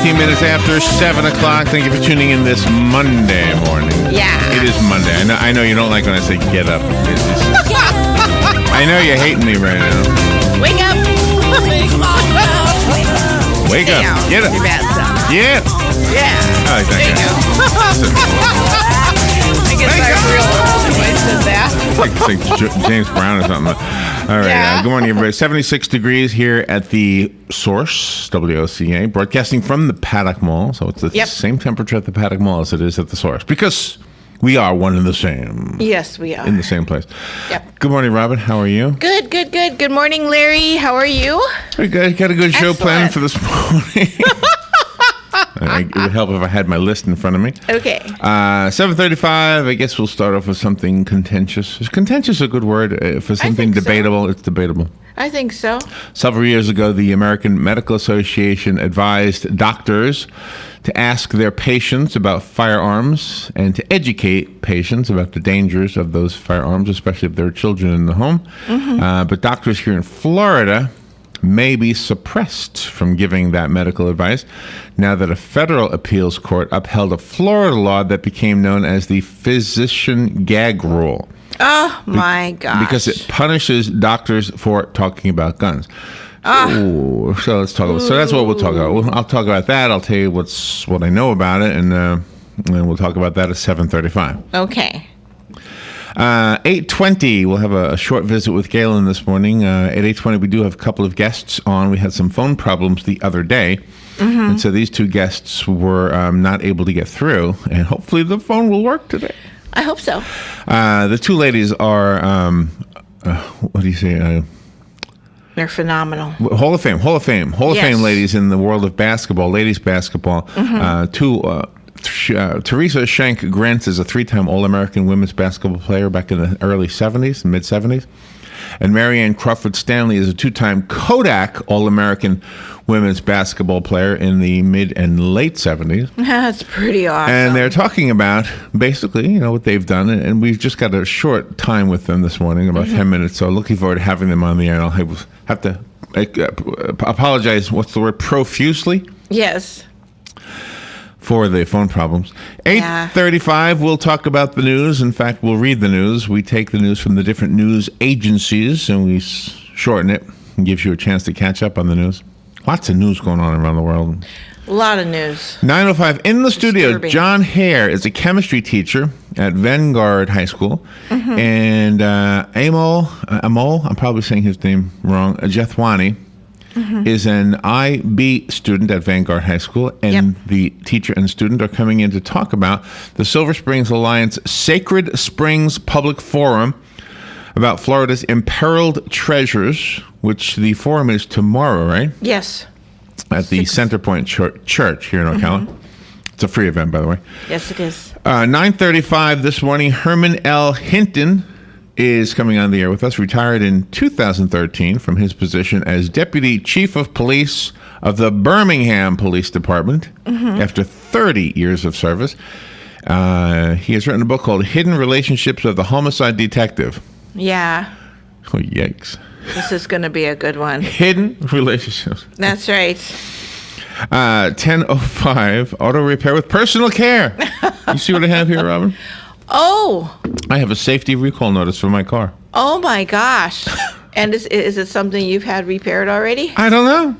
19 minutes after 7 o'clock. Thank you for tuning in this Monday morning. Yeah. It is Monday. I know you don't like when I say get up. I know you're hating me right now. Wake up. Wake up. Down. Get up. Your bad self. Yeah. Yeah. I like that I guess I'm real old if I said that. Like James Brown or something. All right. Yeah. Good morning, everybody. 76 degrees here at the Source, WOCA, broadcasting from the Paddock Mall. So it's the same temperature at the Paddock Mall as it is at the Source. Because we are one and the same. Yes, we are. In the same place. Yep. Good morning, Robin. How are you? Good. Good morning, Larry. How are you? Pretty good. Got a good show Excellent. planned for this morning. It would help if I had my list in front of me. Okay. 7:35. I guess we'll start off with something contentious. Is contentious a good word for something debatable? So. It's debatable. I think so. Several years ago, the American Medical Association advised doctors to ask their patients about firearms and to educate patients about the dangers of those firearms, especially if there are children in the home. Mm-hmm. But doctors here in Florida may be suppressed from giving that medical advice now that a federal appeals court upheld a Florida law that became known as the physician gag rule. Oh, my gosh. Because it punishes doctors for talking about guns. Ooh, so let's talk about. So that's what we'll talk about. I'll talk about that. I'll tell you what I know about it, and we'll talk about that at 7:35. Okay. 8:20. We'll have a short visit with Galen this morning. At 8:20, we do have a couple of guests on. We had some phone problems the other day, and so these two guests were not able to get through. And hopefully, the phone will work today. I hope so. The two ladies are what do you say? They're phenomenal. Hall of Fame ladies in the world of basketball, ladies basketball. Teresa Schenk Grant is a 3-time All-American women's basketball player back in the early 70s, mid-70s. And Marianne Crawford Stanley is a 2-time Kodak All-American women's basketball player in the mid and late 70s. That's pretty awesome. And they're talking about basically, what they've done. And we've just got a short time with them this morning, about 10 minutes. So looking forward to having them on the air. And I'll have to apologize, what's the word, profusely? Yes. For the phone problems. 8:35, we'll talk about the news. In fact, we'll read the news. We take the news from the different news agencies, and we shorten it and gives you a chance to catch up on the news. Lots of news going on around the world. A lot of news. 9:05, in the studio, Disturbing. John Hare is a chemistry teacher at Vanguard High School. And Amol, I'm probably saying his name wrong, Jethwani, is an IB student at Vanguard High School, and the teacher and student are coming in to talk about the Silver Springs Alliance Sacred Springs Public Forum about Florida's imperiled treasures, which the forum is tomorrow, right? Yes. At the Centerpoint Church here in Ocala. It's a free event, by the way. Yes, it is. 9:35 this morning, Herman L. Hinton is coming on the air with us, retired in 2013 from his position as Deputy Chief of Police of the Birmingham Police Department after 30 years of service. He has written a book called Hidden Relationships of the Homicide Detective. Yeah. Oh, yikes. This is going to be a good one. Hidden Relationships. That's right. 10:05, auto repair with personal care. You see what I have here, Robin? Oh. I have a safety recall notice for my car. Oh, my gosh. And is it something you've had repaired already? I don't know.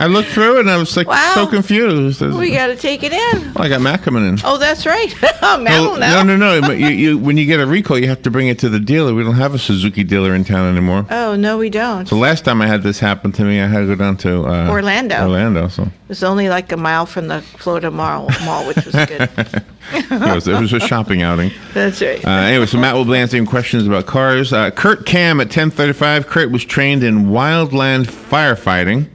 I looked through it and I was like so confused. We got to take it in. Well, I got Matt coming in. Oh, that's right. No. But you, when you get a recall, you have to bring it to the dealer. We don't have a Suzuki dealer in town anymore. Oh, no, we don't. So last time I had this happen to me, I had to go down to Orlando. So It's only like a mile from the Florida Mall, which was good. it was a shopping outing. That's right. Anyway, so Matt will be answering questions about cars. Kurt Cam at 10:35. Kurt was trained in wildland firefighting.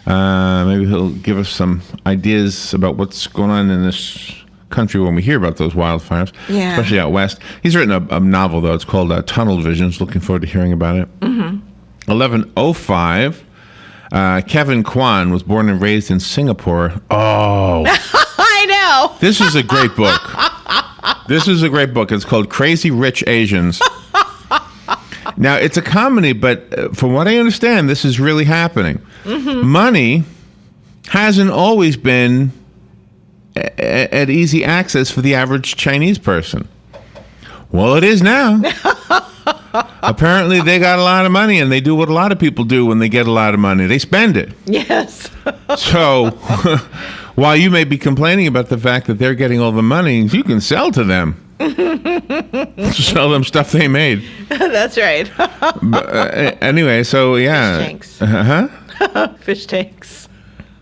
Maybe he'll give us some ideas about what's going on in this country when we hear about those wildfires, especially out west. He's written a novel, though. It's called Tunnel Visions. Looking forward to hearing about it. 11:05. Kevin Kwan was born and raised in Singapore. Oh. I know. This is a great book. It's called Crazy Rich Asians. Now, it's a comedy, but from what I understand, this is really happening. Money hasn't always been at easy access for the average Chinese person. Well, it is now. Apparently, they got a lot of money, and they do what a lot of people do when they get a lot of money. They spend it. Yes. So, while you may be complaining about the fact that they're getting all the money, you can sell to them. Sell them stuff they made. That's right. But, anyway, so yeah. Fish tanks. Huh? Fish tanks.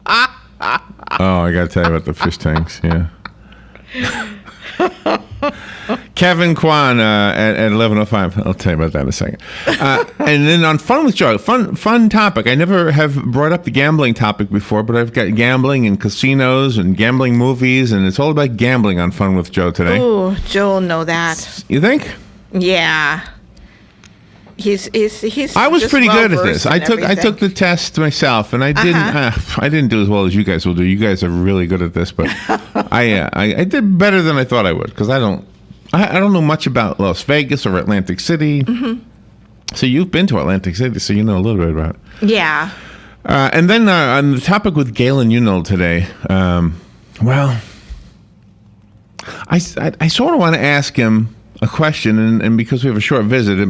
Oh, I got to tell you about the fish tanks. Yeah. Kevin Kwan at 11:05. I'll tell you about that in a second. And then on Fun with Joe, fun topic. I never have brought up the gambling topic before, but I've got gambling and casinos and gambling movies, and it's all about gambling on Fun with Joe today. Ooh, Joe will know that. You think? Yeah. He's I was just pretty good at well-versed this. in I took everything. the test myself, and I didn't do as well as you guys will do. You guys are really good at this, but I did better than I thought I would, because I don't know much about Las Vegas or Atlantic City. Mm-hmm. So you've been to Atlantic City, so you know a little bit about it. Yeah. And then on the topic with Galen Unol today, well, I sort of want to ask him a question, and because we have a short visit, we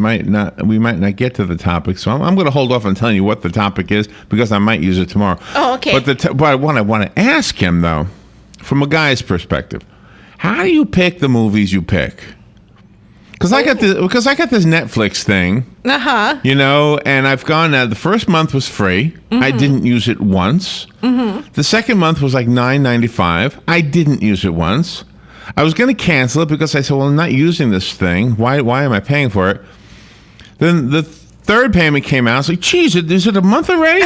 might not get to the topic. So I'm going to hold off on telling you what the topic is, because I might use it tomorrow. Oh, okay. But what I want to ask him, though, from a guy's perspective, how do you pick the movies you pick? Because I got this Netflix thing, you know, and I've gone now. The first month was free. Mm-hmm. I didn't use it once. Mm-hmm. The second month was like $9.95. I didn't use it once. I was going to cancel it because I said, well, I'm not using this thing. Why am I paying for it? Then the third payment came out. I was like, geez, is it a month already?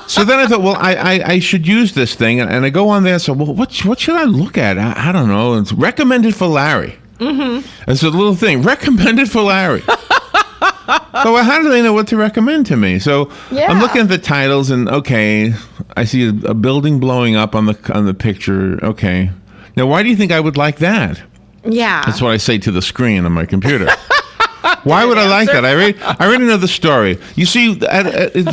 So then I thought, well, I should use this thing. And I go on there and say, well, what should I look at? I don't know. It's recommended for Larry. Mm-hmm. It's a little thing, recommended for Larry. So how do they know what to recommend to me? So yeah. I'm looking at the titles, and okay, I see a building blowing up on the picture. Okay. Now, why do you think I would like that? Yeah. That's what I say to the screen on my computer. Why would I like that? I already know the story. You see,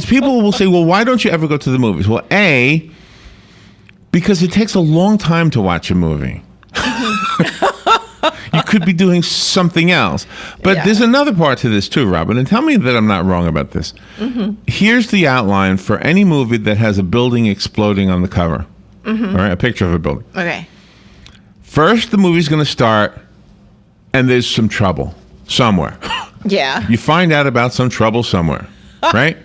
people will say, well, why don't you ever go to the movies? Well, A, because it takes a long time to watch a movie. You could be doing something else. But there's another part to this too, Robin, and tell me that I'm not wrong about this. Mm-hmm. Here's the outline for any movie that has a building exploding on the cover. Mm-hmm. All right, a picture of a building. Okay. First, the movie's going to start, and there's some trouble somewhere. Yeah. You find out about some trouble somewhere, right?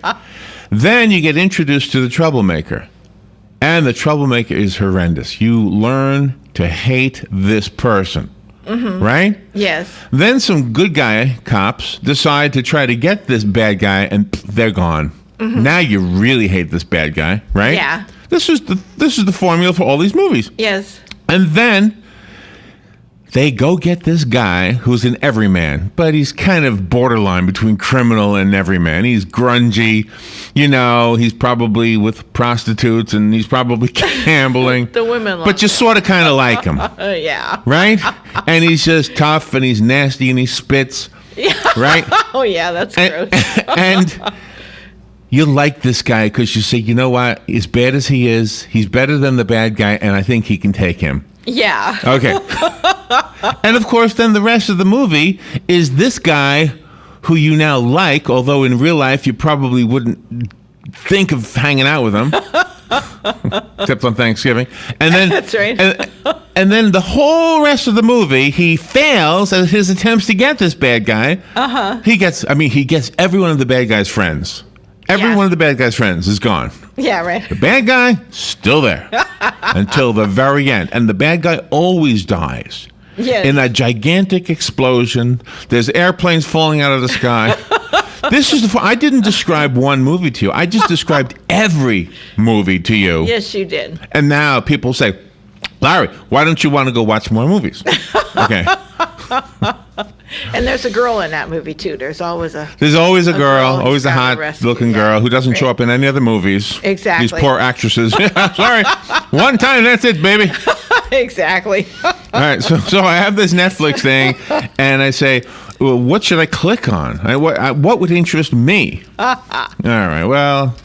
Then you get introduced to the troublemaker, and the troublemaker is horrendous. You learn to hate this person, right? Yes. Then some good guy cops decide to try to get this bad guy, and they're gone. Mm-hmm. Now you really hate this bad guy, right? Yeah. This is the formula for all these movies. Yes. And then they go get this guy who's an everyman, but he's kind of borderline between criminal and everyman. He's grungy, you know, he's probably with prostitutes, and he's probably gambling. The women love but you sort of kind of like him. Yeah. Right? And he's just tough, and he's nasty, and he spits. Yeah. Right? Oh, yeah, that's gross. And you like this guy because you say, you know what? As bad as he is, he's better than the bad guy, and I think he can take him. Yeah. Okay. And of course, then the rest of the movie is this guy who you now like, although in real life you probably wouldn't think of hanging out with him, except on Thanksgiving. And then that's right. And then the whole rest of the movie, he fails at his attempts to get this bad guy. He gets every one of the bad guy's friends. Every one of the bad guy's friends is gone. Yeah, right. The bad guy, still there until the very end. And the bad guy always dies. Yes. In a gigantic explosion. There's airplanes falling out of the sky. I didn't describe one movie to you. I just described every movie to you. Yes, you did. And now people say, Larry, why don't you want to go watch more movies? Okay. And there's a girl in that movie too. There's always a girl, always a hot-looking girl who doesn't show up in any other movies. Exactly. These poor actresses. Sorry, one time, that's it, baby. Exactly. All right, so I have this Netflix thing, and I say, well, what should I click on? What would interest me? All right, well,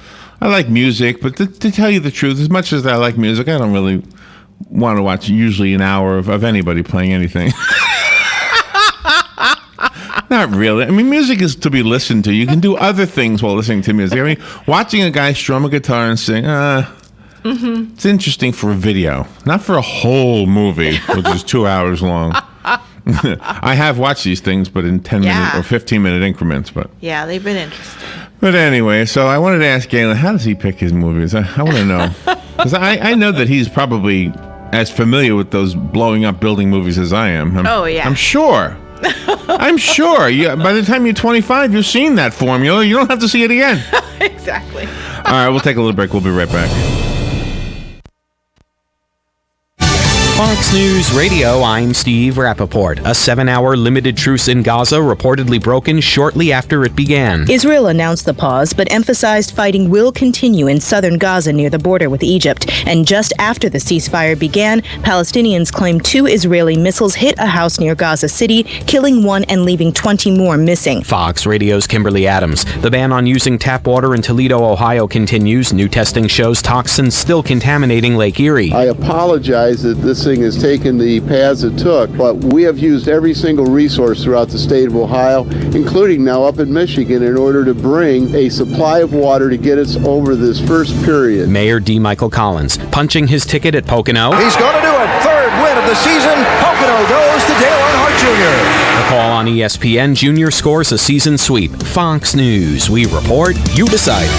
I like music, but to tell you the truth, as much as I like music, I don't really want to watch usually an hour of anybody playing anything. Not really. I mean, music is to be listened to. You can do other things while listening to music. I mean, watching a guy strum a guitar and sing, it's interesting for a video, not for a whole movie, which is 2 hours long. I have watched these things, but in 10-minute or 15-minute increments. But yeah, they've been interesting. But anyway, so I wanted to ask Galen, how does he pick his movies? I want to know. Because I know that he's probably as familiar with those blowing up building movies as I am. I'm sure. I'm sure. By the time you're 25, you've seen that formula. You don't have to see it again. Exactly. All right, we'll take a little break. We'll be right back. Fox News Radio, I'm Steve Rappaport. A 7-hour limited truce in Gaza reportedly broken shortly after it began. Israel announced the pause, but emphasized fighting will continue in southern Gaza near the border with Egypt. And just after the ceasefire began, Palestinians claimed 2 Israeli missiles hit a house near Gaza City, killing 1 and leaving 20 more missing. Fox Radio's Kimberly Adams. The ban on using tap water in Toledo, Ohio continues. New testing shows toxins still contaminating Lake Erie. I apologize that this thing has taken the paths it took, but we have used every single resource throughout the state of Ohio, including now up in Michigan, in order to bring a supply of water to get us over this first period. Mayor D. Michael Collins punching his ticket at Pocono. He's going to do it. 3rd win of the season. Pocono goes to Dale Earnhardt Jr. The call on ESPN, Junior scores a season sweep. Fox News. We report, you decide.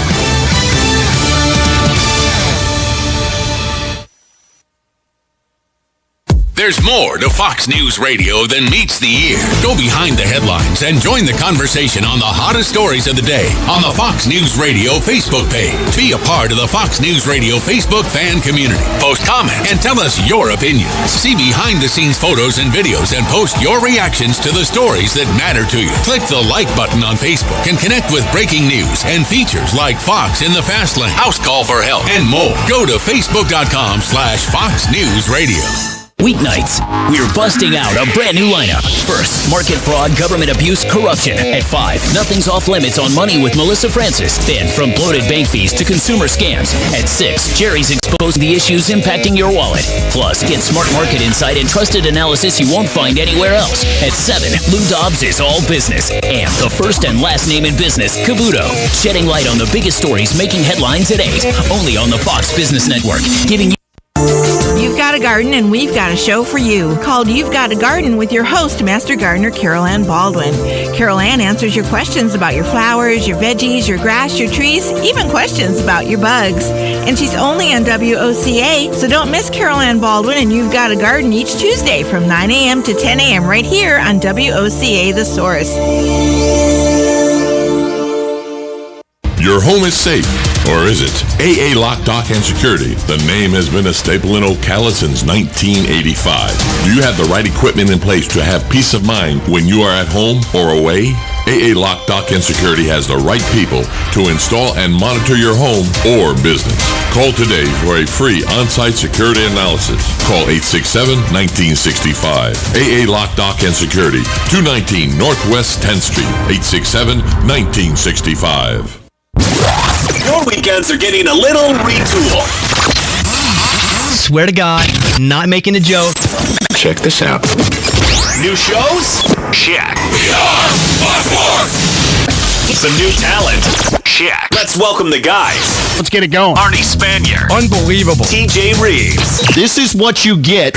There's more to Fox News Radio than meets the ear. Go behind the headlines and join the conversation on the hottest stories of the day on the Fox News Radio Facebook page. Be a part of the Fox News Radio Facebook fan community. Post comments and tell us your opinions. See behind-the-scenes photos and videos and post your reactions to the stories that matter to you. Click the like button on Facebook and connect with breaking news and features like Fox in the Fast Lane, House Call for Help, and more. Go to Facebook.com/Fox News Radio. Weeknights, we're busting out a brand new lineup. First, market fraud, government abuse, corruption. At 5, nothing's off limits on money with Melissa Francis. Then, from bloated bank fees to consumer scams. At 6, Jerry's exposing the issues impacting your wallet. Plus, get smart market insight and trusted analysis you won't find anywhere else. At 7, Lou Dobbs is all business. And the first and last name in business, Cavuto. Shedding light on the biggest stories making headlines at 8. Only on the Fox Business Network. Giving you You've got a garden, and we've got a show for you called You've Got a Garden with your host, Master Gardener Carol Ann Baldwin. Carol Ann answers your questions about your flowers, your veggies, your grass, your trees, even questions about your bugs. And she's only on WOCA, so don't miss Carol Ann Baldwin and You've Got a Garden each Tuesday from 9 a.m. to 10 a.m. right here on WOCA The Source. Your home is safe, or is it? AA Lock, Dock, and Security. The name has been a staple in Ocala since 1985. Do you have the right equipment in place to have peace of mind when you are at home or away? AA Lock, Dock, and Security has the right people to install and monitor your home or business. Call today for a free on-site security analysis. Call 867-1965. AA Lock, Dock, and Security, 219 Northwest 10th Street, 867-1965. your weekends are getting a little retool. Swear to God, not making a joke. Check this out. New shows? Check. We are Some new talent? Check. Let's welcome the guys. Let's get it going. Arnie Spanier. Unbelievable. TJ Reeves. This is what you get.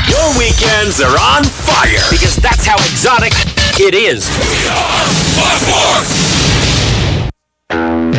Your weekends are on fire. Because that's how exotic it is. We are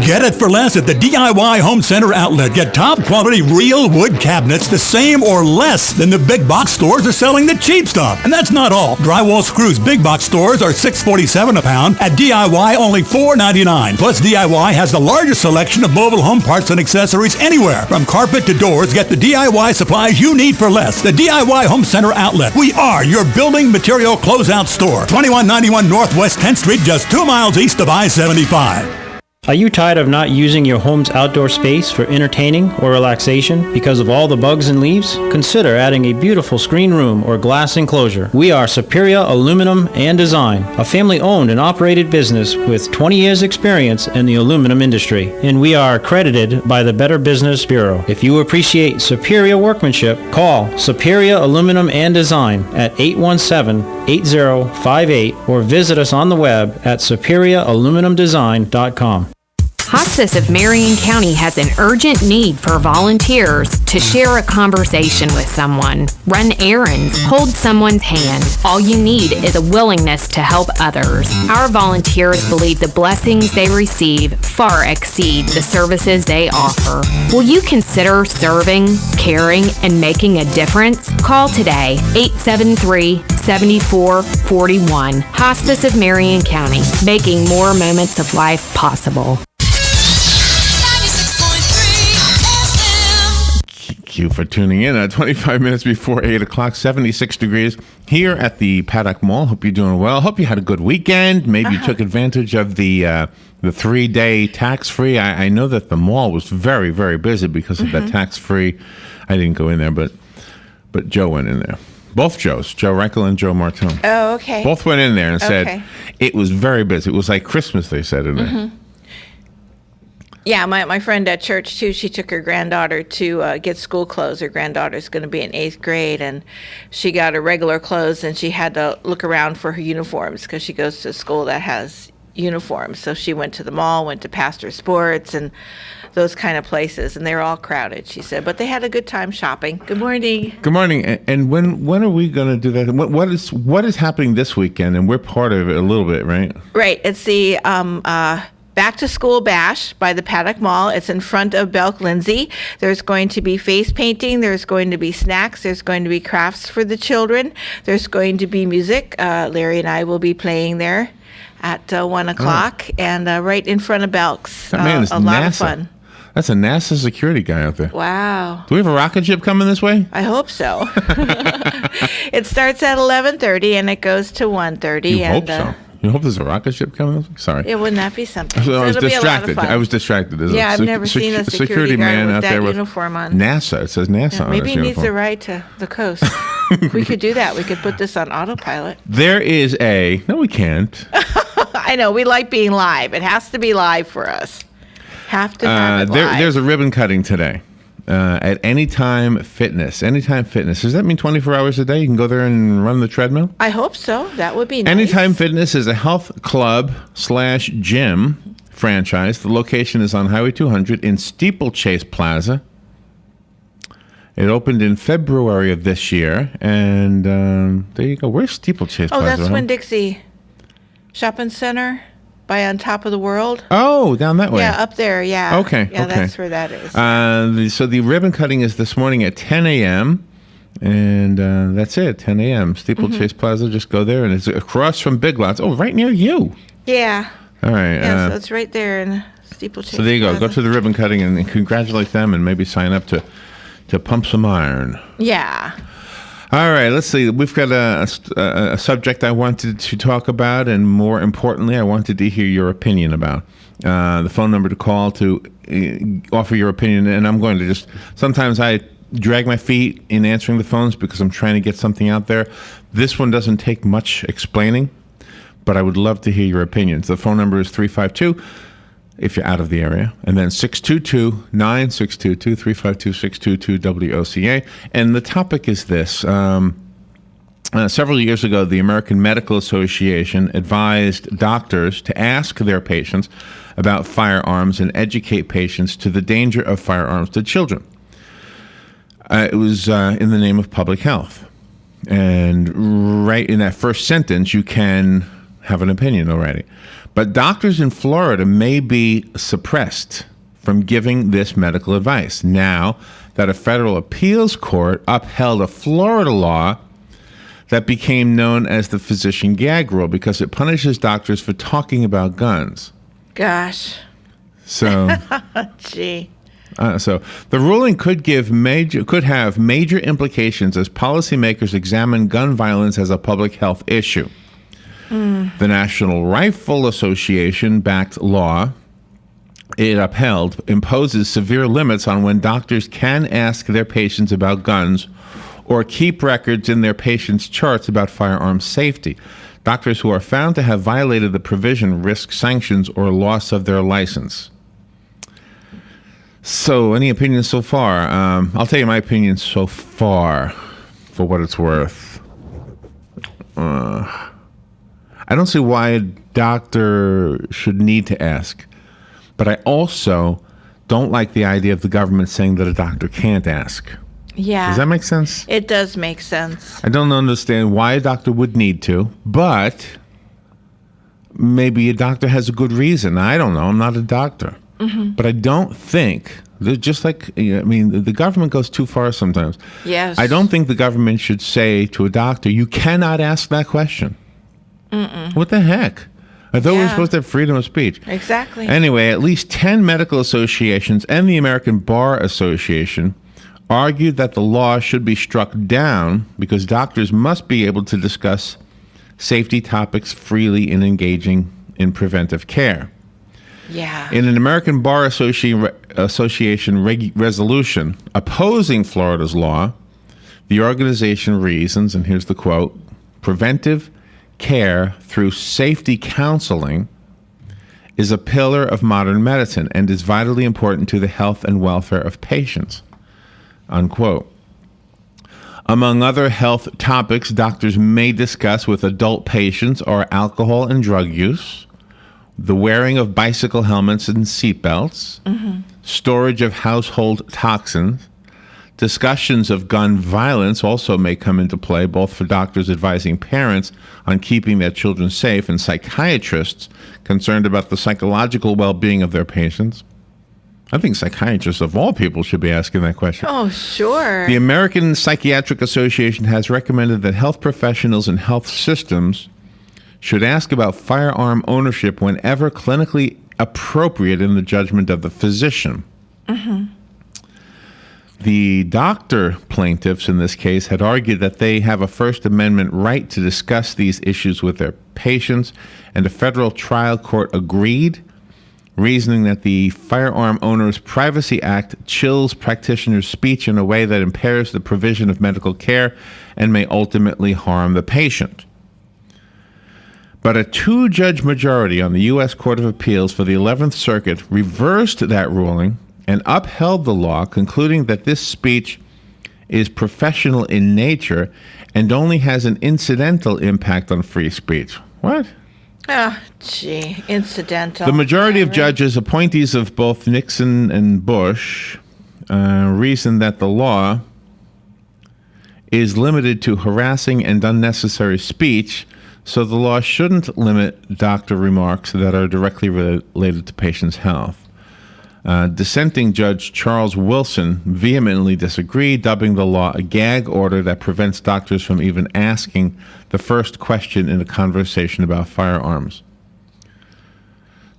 Get it for less at the DIY Home Center outlet. Get top quality real wood cabinets the same or less than the big box stores are selling the cheap stuff. And that's not all. Drywall screws big box stores are $6.47 a pound. At DIY, only $4.99. Plus, DIY has the largest selection of mobile home parts and accessories anywhere. From carpet to doors, get the DIY supplies you need for less. The DIY Home Center outlet. We are your building material closeout store. 2191 Northwest 10th Street, just 2 miles east of I-75. Are you tired of not using your home's outdoor space for entertaining or relaxation because of all the bugs and leaves? Consider adding a beautiful screen room or glass enclosure. We are Superior Aluminum and Design, a family-owned and operated business with 20 years experience in the aluminum industry, and we are accredited by the Better Business Bureau. If you appreciate superior workmanship, call Superior Aluminum and Design at 817-8058 or visit us on the web at superiораluminumdesign.com. Hospice of Marion County has an urgent need for volunteers to share a conversation with someone, run errands, hold someone's hand. All you need is a willingness to help others. Our volunteers believe the blessings they receive far exceed the services they offer. Will you consider serving, caring, and making a difference? Call today, 873-7441. Hospice of Marion County, making more moments of life possible. Thank you for tuning in. 25 minutes before 8 o'clock, 76 degrees here at the Paddock Mall. Hope you're doing well. Hope you had a good weekend. Maybe you took advantage of the 3-day tax-free. I know that the mall was very, very busy because of that tax-free. I didn't go in there, but Joe went in there. Both Joes, Joe Reichel and Joe Martone. Oh, okay. Both went in there and said it was very busy. It was like Christmas, they said in there. Yeah, my friend at church, too, she took her granddaughter to get school clothes. Her granddaughter's going to be in 8th grade, and she got her regular clothes, and she had to look around for her uniforms because she goes to a school that has uniforms. So she went to the mall, went to Pastor Sports, and those kind of places, and they were all crowded, she said. But they had a good time shopping. Good morning. Good morning. And when are we going to do that? What is happening this weekend? And we're part of it a little bit, right? Right. It's the Back to School Bash by the Paddock Mall. It's in front of Belk Lindsay. There's going to be face painting. There's going to be snacks. There's going to be crafts for the children. There's going to be music. Larry and I will be playing there at 1 o'clock and right in front of Belk's. That man is a lot NASA. of fun. That's a NASA security guy out there. Wow. Do we have a rocket ship coming this way? I hope so. It starts at 11:30 and it goes to 1:30. You hope so. You hope there's a rocket ship coming this way? Sorry. Yeah, wouldn't that be something? So I was it'll distracted. Be a lot of fun. I was distracted. There's I've never seen a security guard with that uniform on. NASA. It says NASA on maybe his he needs uniform. a ride to the coast. We could do that. We could put this on autopilot. There is no, we can't. I know. We like being live. It has to be live for us. Have to have it live. There's a ribbon cutting today at Anytime Fitness. Anytime Fitness. Does that mean 24 hours a day? You can go there and run the treadmill? I hope so. That would be nice. Anytime Fitness is a health club/gym franchise. The location is on Highway 200 in Steeplechase Plaza. It opened in February of this year, and there you go. Where's Steeplechase Plaza? Oh, that's Winn-Dixie Shopping Center by On Top of the World. Oh, down that way. Yeah, up there, yeah. Okay, Yeah, okay. that's where that is. So the ribbon cutting is this morning at 10 a.m., and that's it, 10 a.m. Steeplechase Plaza, just go there, and it's across from Big Lots. Oh, right near you. Yeah. All right. Yeah, so it's right there in Steeplechase So there you go. Plaza. Go to the ribbon cutting and congratulate them, and maybe sign up to pump some iron. Yeah. All right, let's see. We've got a subject I wanted to talk about, and more importantly, I wanted to hear your opinion about. The phone number to call to offer your opinion, and I'm going to just, sometimes I drag my feet in answering the phones because I'm trying to get something out there. This one doesn't take much explaining, but I would love to hear your opinions. The phone number is 352, if you're out of the area, and then 622-9622, 352-622-WOCA. And the topic is this. Several years ago, the American Medical Association advised doctors to ask their patients about firearms and educate patients to the danger of firearms to children. It was in the name of public health. And right in that first sentence, you can have an opinion already. But doctors in Florida may be suppressed from giving this medical advice now that a federal appeals court upheld a Florida law that became known as the physician gag rule because it punishes doctors for talking about guns. Gosh. So, Gee. So the ruling could have major implications as policymakers examine gun violence as a public health issue. The National Rifle Association-backed law it upheld, imposes severe limits on when doctors can ask their patients about guns or keep records in their patients' charts about firearm safety. Doctors who are found to have violated the provision risk sanctions or loss of their license. So, any opinions so far? I'll tell you my opinion so far, for what it's worth. I don't see why a doctor should need to ask, but I also don't like the idea of the government saying that a doctor can't ask. Yeah. Does that make sense? It does make sense. I don't understand why a doctor would need to, but maybe a doctor has a good reason. I don't know. I'm not a doctor. Mm-hmm. But I don't think, just like, I mean, the government goes too far sometimes. Yes. I don't think the government should say to a doctor, you cannot ask that question. Mm-mm. What the heck? I thought we were Yeah. supposed to have freedom of speech. Exactly. Anyway, at least 10 medical associations and the American Bar Association argued that the law should be struck down because doctors must be able to discuss safety topics freely in engaging in preventive care. Yeah. In an American Bar Association resolution opposing Florida's law, the organization reasons, and here's the quote, preventive care through safety counseling is a pillar of modern medicine and is vitally important to the health and welfare of patients, unquote. Among other health topics, doctors may discuss with adult patients are alcohol and drug use, the wearing of bicycle helmets and seatbelts, storage of household toxins. Discussions of gun violence also may come into play, both for doctors advising parents on keeping their children safe and psychiatrists concerned about the psychological well-being of their patients. I think psychiatrists of all people should be asking that question. Oh, sure. The American Psychiatric Association has recommended that health professionals and health systems should ask about firearm ownership whenever clinically appropriate in the judgment of the physician. Mm-hmm. The doctor plaintiffs in this case had argued that they have a First Amendment right to discuss these issues with their patients, and a federal trial court agreed, reasoning that the Firearm Owners Privacy Act chills practitioners' speech in a way that impairs the provision of medical care and may ultimately harm the patient. But a two-judge majority on the U.S. Court of Appeals for the 11th Circuit reversed that ruling and upheld the law, concluding that this speech is professional in nature and only has an incidental impact on free speech. What? Oh, gee, incidental. The majority of judges, appointees of both Nixon and Bush, reasoned that the law is limited to harassing and unnecessary speech, so the law shouldn't limit doctor remarks that are directly related to patients' health. Dissenting Judge Charles Wilson vehemently disagreed, dubbing the law a gag order that prevents doctors from even asking the first question in a conversation about firearms.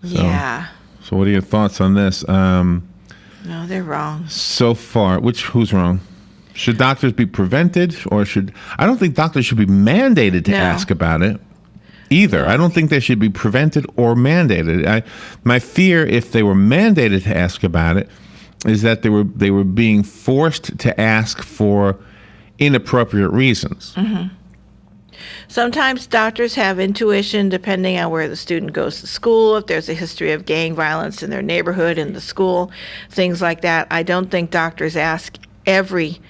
Yeah. So what are your thoughts on this? No, they're wrong. So far, who's wrong? Should doctors be prevented, or I don't think doctors should be mandated to ask about it either. I don't think they should be prevented or mandated. My fear, if they were mandated to ask about it, is that they were being forced to ask for inappropriate reasons. Mm-hmm. Sometimes doctors have intuition depending on where the student goes to school, if there's a history of gang violence in their neighborhood, in the school, things like that. I don't think doctors ask every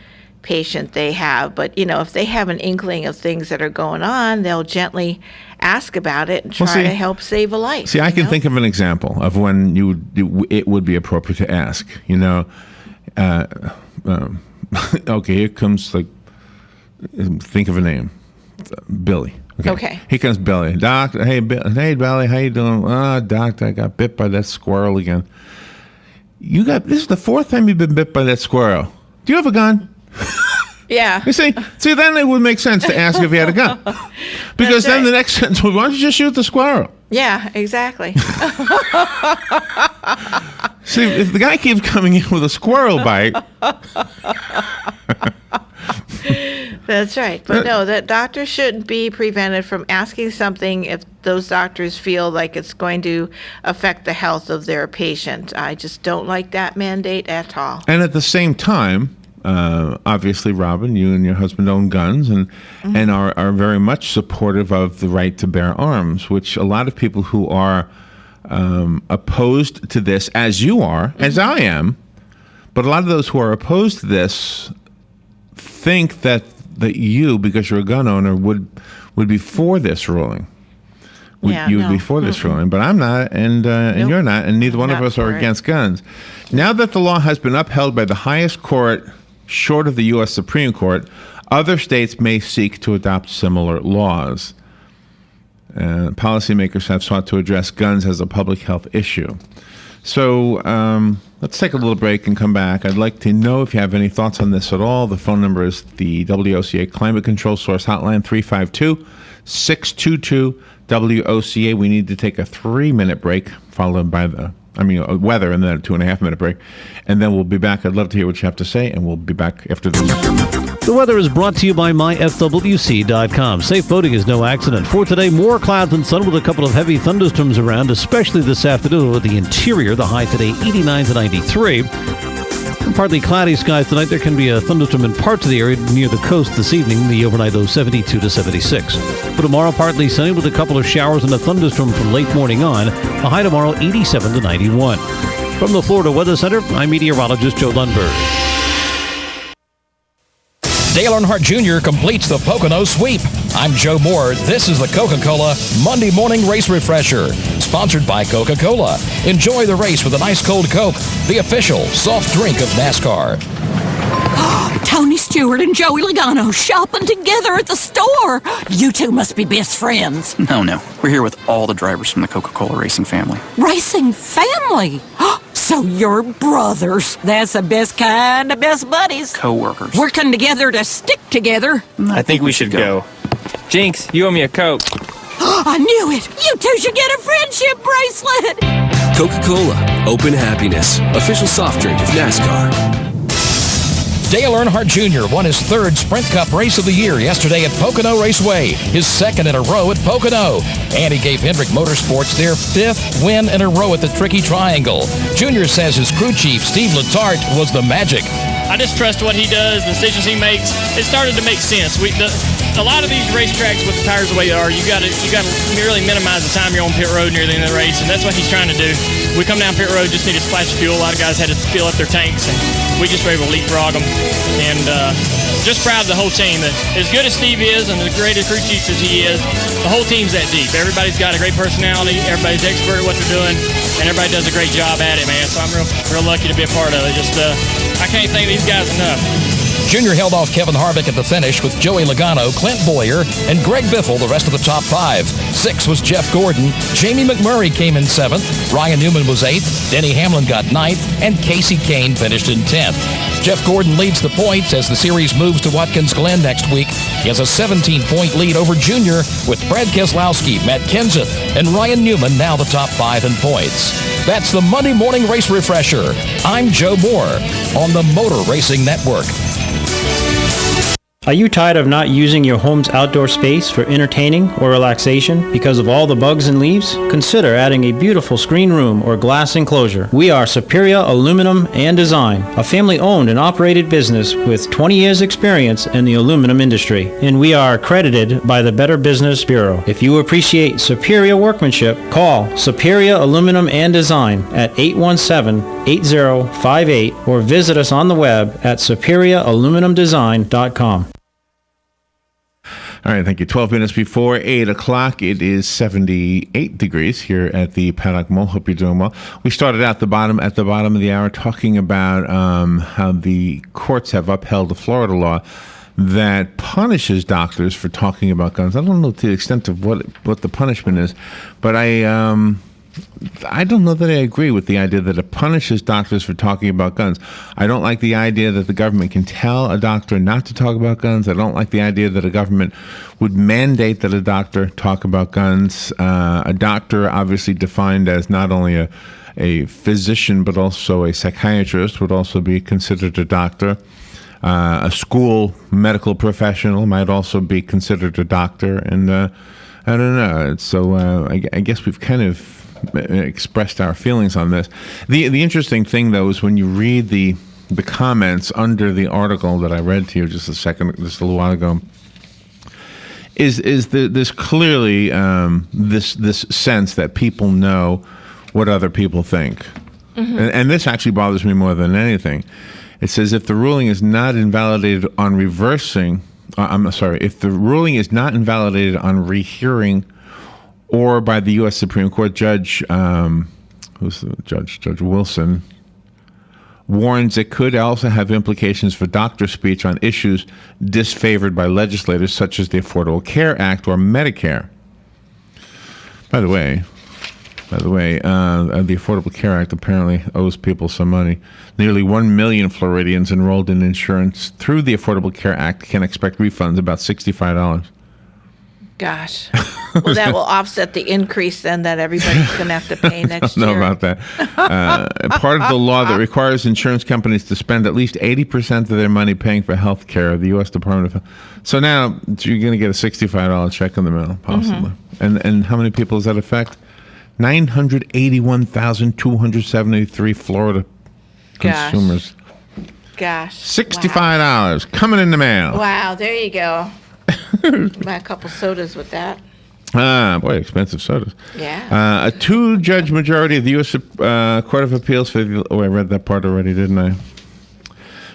patient they have, but if they have an inkling of things that are going on, they'll gently ask about it and try to help save a life. See, I can think of an example of when it would be appropriate to ask. Okay, here comes think of a name, Billy. Okay. Here comes Billy. Doctor, hey Billy, how you doing? Doctor, I got bit by that squirrel again. This is the fourth time you've been bit by that squirrel. Do you have a gun? Yeah. You see, then it would make sense to ask if he had a gun. Because then the next sentence would, why don't you just shoot the squirrel? Yeah, exactly. See, if the guy keeps coming in with a squirrel bite. That's right. But no, that doctors shouldn't be prevented from asking something if those doctors feel like it's going to affect the health of their patient. I just don't like that mandate at all. And at the same time, obviously, Robin, you and your husband own guns and are very much supportive of the right to bear arms, which a lot of people who are opposed to this, as you are, as I am, but a lot of those who are opposed to this think that you, because you're a gun owner, would be for this ruling. You would be for this ruling, but I'm not, and you're not, and neither one of us are against guns. Now that the law has been upheld by the highest court, short of the U.S. Supreme Court, other states may seek to adopt similar laws. Policymakers have sought to address guns as a public health issue. So let's take a little break and come back. I'd like to know if you have any thoughts on this at all. The phone number is the WOCA Climate Control Source Hotline, 352-622-WOCA. We need to take a 3-minute break, followed by weather, and then a 2.5-minute break. And then we'll be back. I'd love to hear what you have to say, and we'll be back after this. The weather is brought to you by myfwc.com. Safe boating is no accident. For today, more clouds and sun with a couple of heavy thunderstorms around, especially this afternoon with the interior. The high today, 89 to 93. Partly cloudy skies tonight. There can be a thunderstorm in parts of the area near the coast this evening. The overnight low 72 to 76. For tomorrow, partly sunny with a couple of showers and a thunderstorm from late morning on. The high tomorrow, 87 to 91. From the Florida Weather Center, I'm meteorologist Joe Lundberg. Dale Earnhardt Jr. completes the Pocono sweep. I'm Joe Moore. This is the Coca-Cola Monday Morning Race Refresher, sponsored by Coca-Cola. Enjoy the race with an ice cold Coke, the official soft drink of NASCAR. Tony Stewart and Joey Logano shopping together at the store. You two must be best friends. No. We're here with all the drivers from the Coca-Cola racing family. Racing family? So you're brothers. That's the best kind of best buddies. Co-workers. Working together to stick together. I think we should go. Jinx, you owe me a Coke. I knew it. You two should get a friendship bracelet. Coca-Cola. Open happiness. Official soft drink of NASCAR. Dale Earnhardt Jr. won his 3rd Sprint Cup race of the year yesterday at Pocono Raceway, his 2nd in a row at Pocono. And he gave Hendrick Motorsports their 5th win in a row at the Tricky Triangle. Jr. says his crew chief, Steve Letarte, was the magic. I just trust what he does, the decisions he makes. It started to make sense. A lot of these racetracks with the tires the way they are, you got to really minimize the time you're on pit road near the end of the race, and that's what he's trying to do. We come down pit road, just need a splash of fuel. A lot of guys had to fill up their tanks, and we just were able to leapfrog them. And just proud of the whole team. As good as Steve is, and as great a crew chief as he is, the whole team's that deep. Everybody's got a great personality. Everybody's expert at what they're doing, and everybody does a great job at it, man. So I'm real lucky to be a part of it. I can't thank these guys enough. Junior held off Kevin Harvick at the finish with Joey Logano, Clint Boyer, and Greg Biffle the rest of the top 5. 6 was Jeff Gordon. Jamie McMurray came in 7th. Ryan Newman was 8th. Denny Hamlin got 9th. And Casey Kane finished in 10th. Jeff Gordon leads the points as the series moves to Watkins Glen next week. He has a 17-point lead over Junior with Brad Keselowski, Matt Kenseth, and Ryan Newman now the top 5 in points. That's the Monday Morning Race Refresher. I'm Joe Moore on the Motor Racing Network. Are you tired of not using your home's outdoor space for entertaining or relaxation because of all the bugs and leaves? Consider adding a beautiful screen room or glass enclosure. We are Superior Aluminum and Design, a family-owned and operated business with 20 years experience in the aluminum industry, and we are accredited by the Better Business Bureau. If you appreciate superior workmanship, call Superior Aluminum and Design at 817-8058 or visit us on the web at superiораluminumdesign.com. All right, thank you. 12 minutes before 8 o'clock. It is 78 degrees here at the Paddock Mall. Hope you're doing well. We started out at the bottom of the hour talking about how the courts have upheld the Florida law that punishes doctors for talking about guns. I don't know to the extent of what the punishment is, but I don't know that I agree with the idea that it punishes doctors for talking about guns. I don't like the idea that the government can tell a doctor not to talk about guns. I don't like the idea that a government would mandate that a doctor talk about guns. A doctor, obviously defined as not only a physician but also a psychiatrist, would also be considered a doctor. A school medical professional might also be considered a doctor, and I don't know. So I guess we've kind of expressed our feelings on this. The interesting thing, though, is when you read the comments under the article that I read to you just a little while ago, is this clearly this sense that people know what other people think, and this actually bothers me more than anything. It says if the ruling is not invalidated on reversing, if the ruling is not invalidated on rehearing, or by the U.S. Supreme Court Judge, who's the judge? Judge Wilson warns it could also have implications for doctor speech on issues disfavored by legislators, such as the Affordable Care Act or Medicare. By the way, the Affordable Care Act apparently owes people some money. Nearly 1 million Floridians enrolled in insurance through the Affordable Care Act can expect refunds about $65. Gosh. Well, that will offset the increase then that everybody's going to have to pay next year. I don't know about that. Part of the law that requires insurance companies to spend at least 80% of their money paying for health care, the U.S. Department of Health. So now you're going to get a $65 check in the mail, possibly. And how many people does that affect? 981,273 Florida consumers. Gosh. $65 coming in the mail. Wow, there you go. Buy a couple sodas with that. Boy, expensive sodas. Yeah. A 2-judge majority of the U.S. Court of Appeals for I read that part already, didn't I?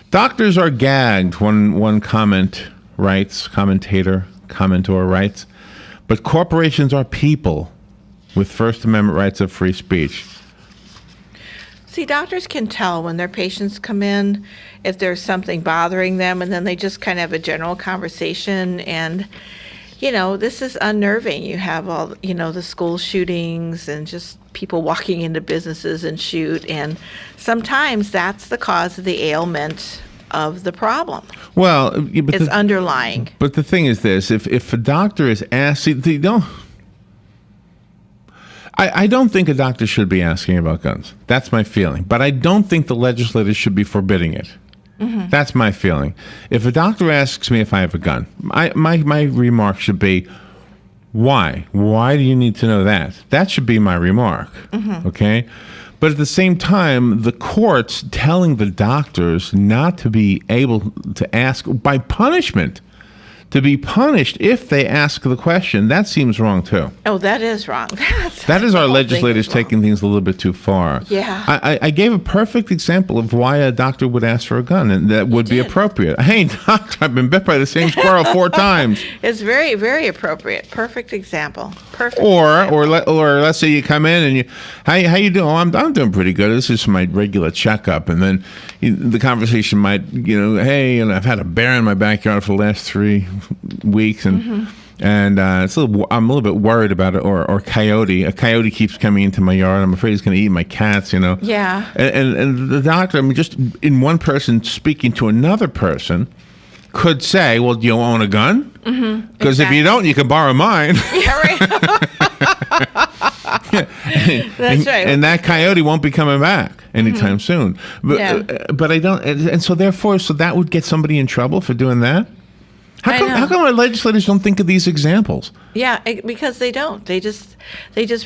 Doctors are gagged, one commentator writes, but corporations are people with First Amendment rights of free speech. See, doctors can tell when their patients come in if there's something bothering them, and then they just kind of have a general conversation. And, this is unnerving. You have all, the school shootings and just people walking into businesses and shoot. And sometimes that's the cause of the ailment of the problem. Well, it's underlying. But the thing is this, if a doctor is asked, I don't think a doctor should be asking about guns. That's my feeling. But I don't think the legislators should be forbidding it. That's my feeling. If a doctor asks me if I have a gun, my remark should be, why? Why do you need to know that? That should be my remark. Okay? But at the same time, the courts telling the doctors not to be able to ask by punishment, to be punished if they ask the question, that seems wrong too. Oh, that is wrong. That is our legislators taking things a little bit too far. Yeah. I gave a perfect example of why a doctor would ask for a gun, and that would be appropriate. Hey, doctor, I've been bit by the same squirrel 4 times. It's very, very appropriate. Perfect example. Perfect. Or let's say you come in and you, how you doing? Oh, I'm doing pretty good. This is my regular checkup, and then the conversation might, hey, I've had a bear in my backyard for the last 3 weeks, and it's I'm a little bit worried about it. Or coyote. A coyote keeps coming into my yard. I'm afraid he's going to eat my cats. Yeah. And the doctor, just in one person speaking to another person, could say, "Well, do you own a gun? Because if you don't, you can borrow mine." Yeah, right. That's right. And that coyote won't be coming back anytime soon. But I don't, and so therefore, that would get somebody in trouble for doing that. How come our legislators don't think of these examples? Yeah, because they don't. They just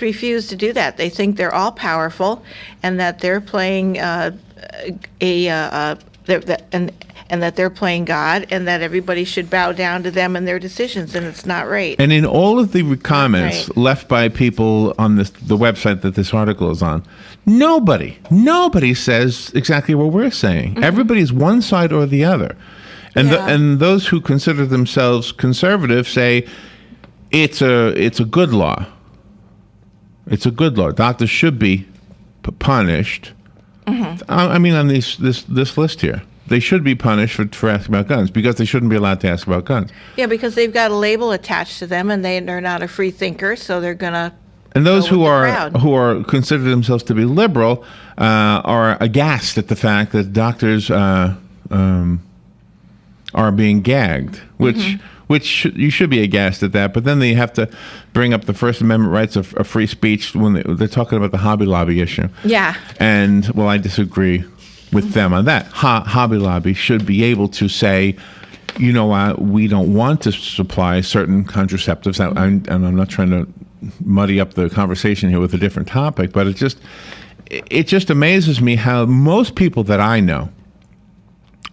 refuse to do that. They think they're all powerful, and that they're playing and that they're playing God, and that everybody should bow down to them and their decisions, and it's not right. And in all of the comments left by people on the website that this article is on, nobody says exactly what we're saying. Everybody's one side or the other. And and those who consider themselves conservative say it's a good law. It's a good law. Doctors should be punished. I mean, on this list here, they should be punished for asking about guns, because they shouldn't be allowed to ask about guns. Yeah, because they've got a label attached to them, and they're not a free thinker, so they're gonna. And those who are consider themselves to be liberal are aghast at the fact that doctors are being gagged, which you should be aghast at that. But then they have to bring up the First Amendment rights of free speech when they're talking about the Hobby Lobby issue. Yeah. And, well, I disagree with them on that. Hobby Lobby should be able to say, you know what, we don't want to supply certain contraceptives. And I'm not trying to muddy up the conversation here with a different topic, but it just amazes me how most people that I know,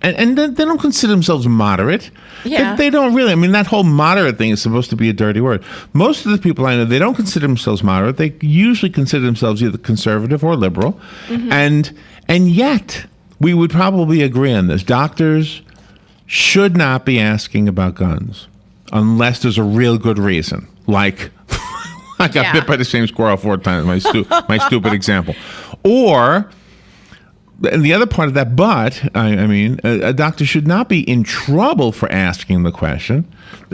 and they don't consider themselves moderate. Yeah. They don't really. I mean, that whole moderate thing is supposed to be a dirty word. Most of the people I know, they don't consider themselves moderate. They usually consider themselves either conservative or liberal. And yet, we would probably agree on this. Doctors should not be asking about guns unless there's a real good reason. Like, I got bit by the same squirrel 4 times, my stupid example. Or, and the other part of that, but, I mean, a doctor should not be in trouble for asking the question.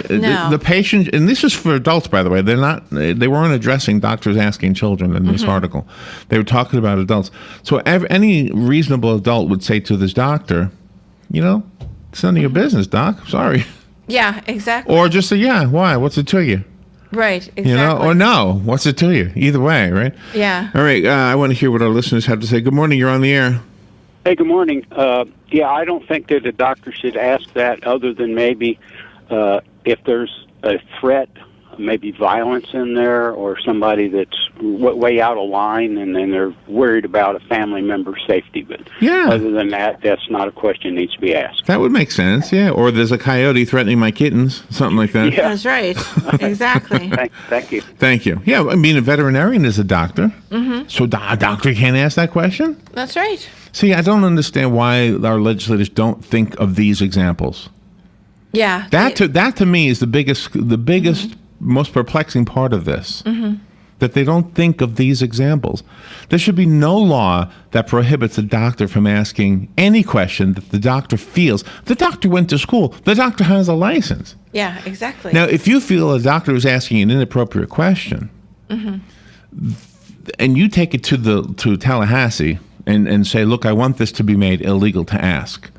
No. The patient, and this is for adults, by the way, they weren't addressing doctors asking children in this article. They were talking about adults. So any reasonable adult would say to this doctor, you know, it's none of your business, doc. Sorry. Yeah, exactly. Or just say, yeah, why? What's it to you? Right, exactly. You know, or no, what's it to you? Either way, right? Yeah. All right, I want to hear what our listeners have to say. Good morning, you're on the air. Hey, good morning. Yeah, I don't think that a doctor should ask that other than maybe if there's a threat, maybe violence in there, or somebody that's way out of line and then they're worried about a family member's safety. But other than that, that's not a question that needs to be asked. That would make sense, yeah. Or there's a coyote threatening my kittens, something like that. Yeah. That's right. Exactly. Thank you. Thank you. Yeah, I mean, a veterinarian is a doctor. So a doctor can't ask that question? That's right. See, I don't understand why our legislators don't think of these examples. Yeah. That to me is the biggest, most perplexing part of this. That they don't think of these examples. There should be no law that prohibits a doctor from asking any question that the doctor feels. The doctor went to school. The doctor has a license. Yeah, exactly. Now, if you feel a doctor is asking an inappropriate question, and you take it to Tallahassee and say, look, I want this to be made illegal to ask.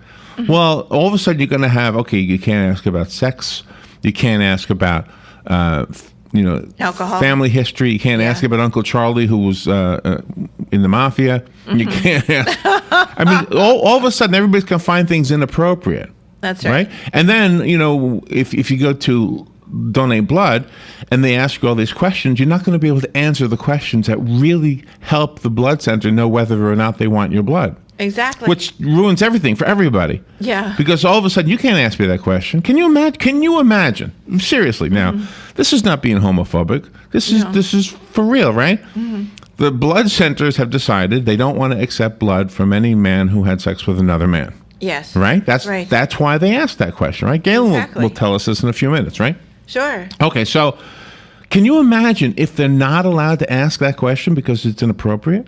Well, all of a sudden you're going to have, okay, you can't ask about sex. You can't ask about, alcohol, family history. You can't ask about Uncle Charlie, who was in the mafia. You can't ask. I mean, all of a sudden everybody's going to find things inappropriate. That's right. And then, you know, if you go to donate blood and they ask you all these questions, you're not going to be able to answer the questions that really help the blood center know whether or not they want your blood. Exactly. Which ruins everything for everybody. Yeah. Because all of a sudden you can't ask me that question. Can you imagine? Seriously, now, this is not being homophobic. This is for real, right? The blood centers have decided they don't want to accept blood from any man who had sex with another man. Yes. Right? That's why they asked that question, right? Galen will tell us this in a few minutes, right? Sure. Okay, so can you imagine if they're not allowed to ask that question because it's inappropriate?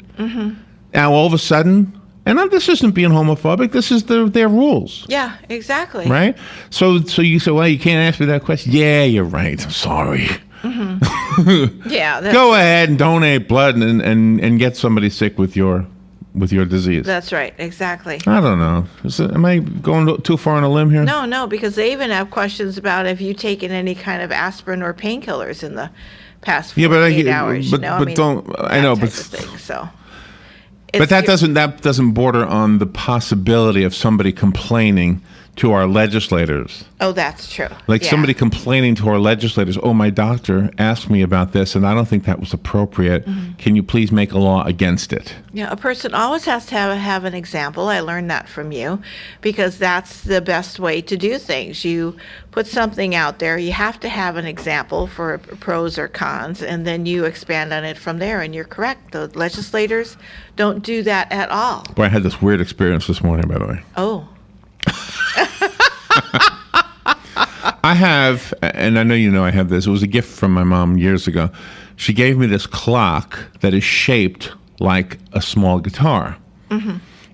Now, all of a sudden, and this isn't being homophobic, this is their rules. Yeah, exactly. Right? So you say, well, you can't ask me that question. Yeah, you're right. I'm sorry. Yeah. Go ahead and donate blood and get somebody sick with your disease. That's right. Exactly. I don't know. Am I going too far on a limb here? No, because they even have questions about if you've taken any kind of aspirin or painkillers in the past 48 hours. But that doesn't border on the possibility of somebody complaining to our legislators. Oh, that's true. Like somebody complaining to our legislators, oh, my doctor asked me about this, and I don't think that was appropriate. Can you please make a law against it? Yeah, a person always has to have an example. I learned that from you, because that's the best way to do things. You put something out there, you have to have an example for pros or cons, and then you expand on it from there, and you're correct. The legislators don't do that at all. Boy, I had this weird experience this morning, by the way. Oh. I have, and I know you know I have this, it was a gift from my mom years ago. She gave me this clock that is shaped like a small guitar.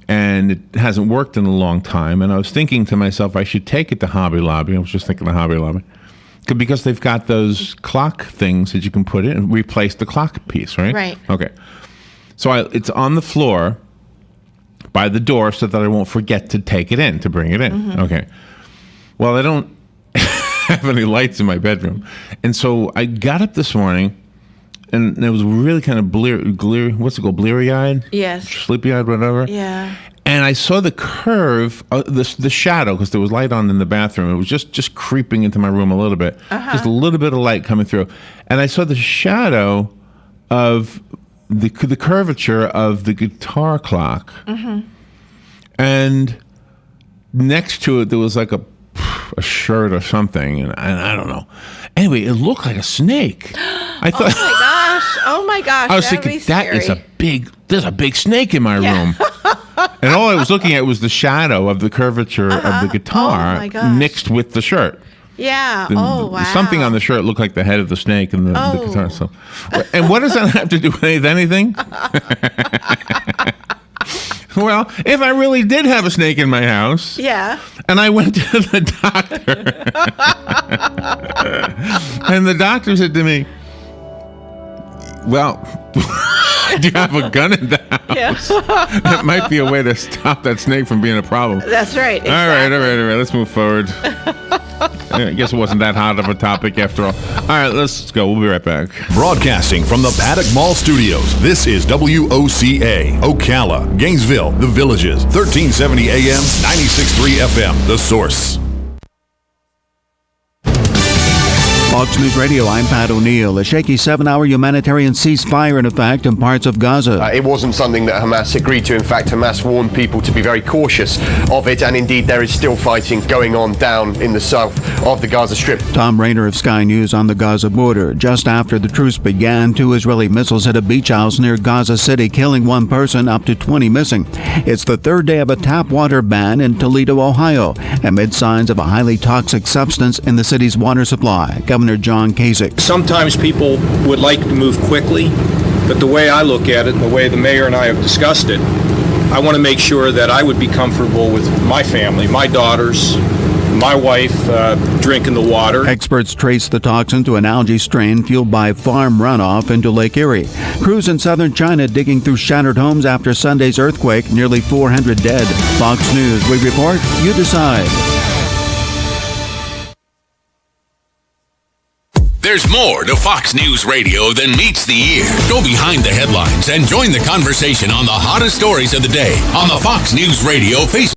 And it hasn't worked in a long time. And I was thinking to myself, I should take it to Hobby Lobby. I was just thinking of Hobby Lobby. Because they've got those clock things that you can put in and replace the clock piece, right? Right. Okay. So it's on the floor by the door so that I won't forget to take it in, to bring it in. Okay. Well, I don't have any lights in my bedroom. And so I got up this morning, and it was really kind of bleary-eyed? Yes. Sleepy-eyed, whatever. Yeah. And I saw the curve, the shadow, because there was light on in the bathroom. It was just creeping into my room a little bit. Just a little bit of light coming through. And I saw the shadow of the curvature of the guitar clock. And next to it, there was like a shirt or something. And I don't know. Anyway, it looked like a snake. I thought, Oh my gosh. I was thinking, there's a big snake in my room. And all I was looking at was the shadow of the curvature of the guitar mixed with the shirt. Yeah. Wow. Something on the shirt looked like the head of the snake and the guitar. So, and what does that have to do with anything? Well, if I really did have a snake in my house, and I went to the doctor, and the doctor said to me, well, do you have a gun in the house? That might be a way to stop that snake from being a problem. That's right. Exactly. All right. Let's move forward. I guess it wasn't that hot of a topic after all. All right, let's go. We'll be right back. Broadcasting from the Paddock Mall Studios, this is WOCA, Ocala, Gainesville, The Villages, 1370 AM, 96.3 FM, The Source. Fox News Radio, I'm Pat O'Neill. A shaky 7-hour humanitarian ceasefire in effect in parts of Gaza. It wasn't something that Hamas agreed to. In fact, Hamas warned people to be very cautious of it, and indeed there is still fighting going on down in the south of the Gaza Strip. Tom Rayner of Sky News on the Gaza border. Just after the truce began, 2 Israeli missiles hit a beach house near Gaza City, killing 1 person, up to 20 missing. It's the 3rd day of a tap water ban in Toledo, Ohio, amid signs of a highly toxic substance in the city's water supply. Governor John Kasich. Sometimes people would like to move quickly, but the way I look at it, and the way the mayor and I have discussed it, I want to make sure that I would be comfortable with my family, my daughters, my wife drinking the water. Experts trace the toxin to an algae strain fueled by farm runoff into Lake Erie. Crews in southern China digging through shattered homes after Sunday's earthquake, nearly 400 dead. Fox News, we report, you decide. There's more to Fox News Radio than meets the ear. Go behind the headlines and join the conversation on the hottest stories of the day on the Fox News Radio Facebook.